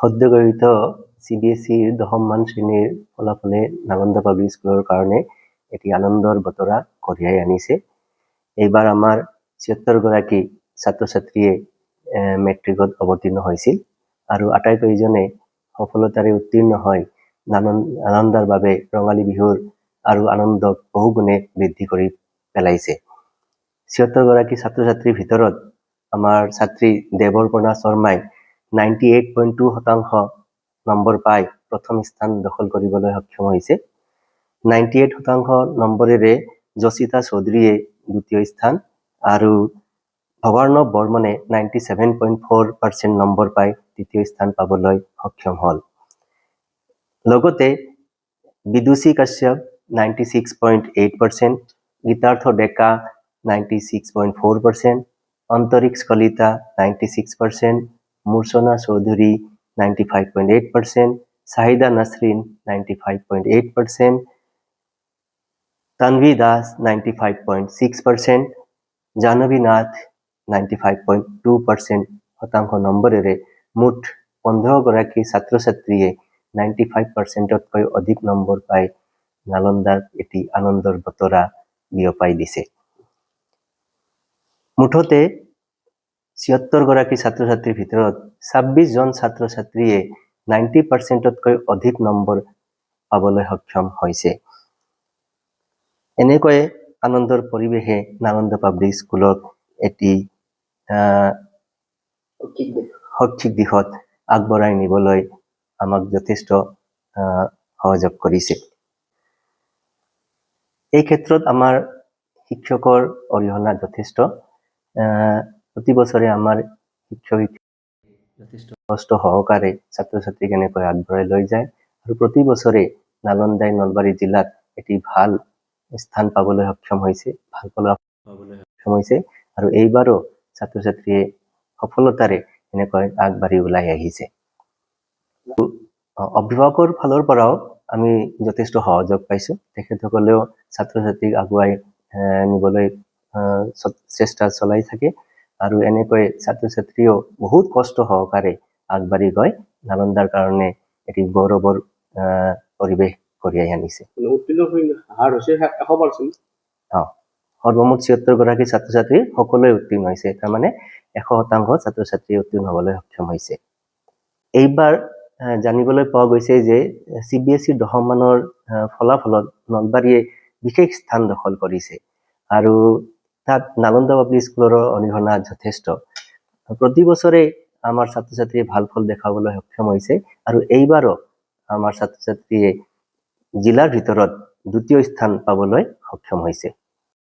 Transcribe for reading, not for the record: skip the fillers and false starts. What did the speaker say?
সদ্যগঠিত CBSEৰ 10মান শ্ৰেণীৰ ফলাফলে নালন্দা পাব্লিক স্কুলৰ কাৰণে এটি আনন্দৰ বতৰা কঢ়িয়াই আনিছে। এইবাৰ আমাৰ ৭৬ গৰাকী ছাত্ৰ ছাত্ৰীয়ে মেট্ৰিকত অৱতীৰ্ণ হৈছিল আৰু আটাইকেইজনে সফলতাৰে উত্তীৰ্ণ হৈ নালন্দাৰ বাবে ৰঙালী বিহুৰ আৰু আনন্দক বহুগুণে বৃদ্ধি কৰি পেলাইছে। ৭৬ গৰাকী ছাত্ৰ ছাত্ৰীৰ ভিতৰত আমাৰ ছাত্ৰী দেৱৰপৰ্ণা শৰ্মাই 98.2% নম্বৰ পাই প্ৰথম স্থান দখল কৰিবলৈ সক্ষম হৈছে। 98% নম্বৰেৰে জচিতা চৌধুৰীয়ে দ্বিতীয় স্থান আৰু ভৱাৰ্ণৱ বৰ্মনে 97.4% নম্বৰ পাই তৃতীয় স্থান পাবলৈ সক্ষম হ'ল। লগতে বিদুষী কাশ্যপ 96.8%, গীতাৰ্থ ডেকা 96.4%, অন্তৰিক্ষ কলিতা 96%, মূৰ্ছনা চৌধুৰী 95.8%, চাহিদা নাছৰিন 95.8%, তানভি দাস 95.6%, জাহ্নৱী নাথ 95.2% নম্বৰেৰে মুঠ 15 গৰাকী ছাত্ৰ ছাত্ৰীয়ে 95%তকৈ অধিক নম্বৰ পাই নালন্দাৰ এটি আনন্দৰ বতৰা বিয়পাই দিছে। মুঠতে ৭৬ গৰাকী ছাত্ৰ ছাত্ৰীৰ ভিতৰত ২৬ জন ছাত্ৰ ছাত্ৰীয়ে 90%তকৈ অধিক নম্বৰ পাবলৈ সক্ষম হৈছে। এনেকৈয়ে আনন্দৰ পৰিৱেশে নালন্দা পাব্লিক স্কুলক এটি শৈক্ষিক দিশত আগবঢ়াই নিবলৈ আমাক যথেষ্ট সহযোগ কৰিছে। এই ক্ষেত্ৰত আমাৰ শিক্ষকৰ অৰিহণা যথেষ্ট। প্ৰতি বছৰে আমাৰ শিক্ষক যথেষ্ট কষ্ট সহকাৰে ছাত্ৰ ছাত্ৰীক এনেকৈ আগবঢ়াই লৈ যায় আৰু প্ৰতি বছৰে নালন্দাই নলবাৰী জিলাত এটি ভাল স্থান পাবলৈ সক্ষম হৈছে, ভাল ফলাফল পাবলৈ সক্ষম হৈছে আৰু এইবাৰো ছাত্ৰ ছাত্ৰীয়ে সফলতাৰে এনেকৈ আগবাঢ়ি ওলাই আহিছে। অভিভাৱকৰ ফালৰ পৰাও আমি যথেষ্ট সহযোগ পাইছোঁ। তেখেতসকলেও ছাত্ৰ ছাত্ৰীক আগুৱাই নিবলৈ চেষ্টা চলাই থাকে আৰু এনেকৈ ছাত্ৰ ছাত্ৰীয়েও বহুত কষ্ট সহকাৰে আগবাঢ়ি গৈ নালন্দাৰ কাৰণে এটি গৌৰৱৰ পৰিৱেশ কঢ়িয়াই আনিছে। সৰ্বমুঠ ৭৬ গৰাকী ছাত্ৰ ছাত্ৰী সকলোৱে উত্তীৰ্ণ হৈছে, তাৰমানে ১০০% ছাত্ৰ ছাত্ৰী উত্তীৰ্ণ হ'বলৈ সক্ষম হৈছে। এইবাৰ জানিবলৈ পোৱা গৈছে যে CBSEৰ 10মানৰ ফলাফলত নলবাৰীয়ে বিশেষ স্থান দখল কৰিছে আৰু তাত নালন্দা পাব্লিক স্কুলৰ অৰিহণা যথেষ্ট। প্ৰতি বছৰে আমাৰ ছাত্ৰ ছাত্ৰীয়ে ভাল ফল দেখাবলৈ সক্ষম হৈছে আৰু এইবাৰো আমাৰ ছাত্ৰ ছাত্ৰীয়ে জিলাৰ ভিতৰত দ্বিতীয় স্থান পাবলৈ সক্ষম হৈছে।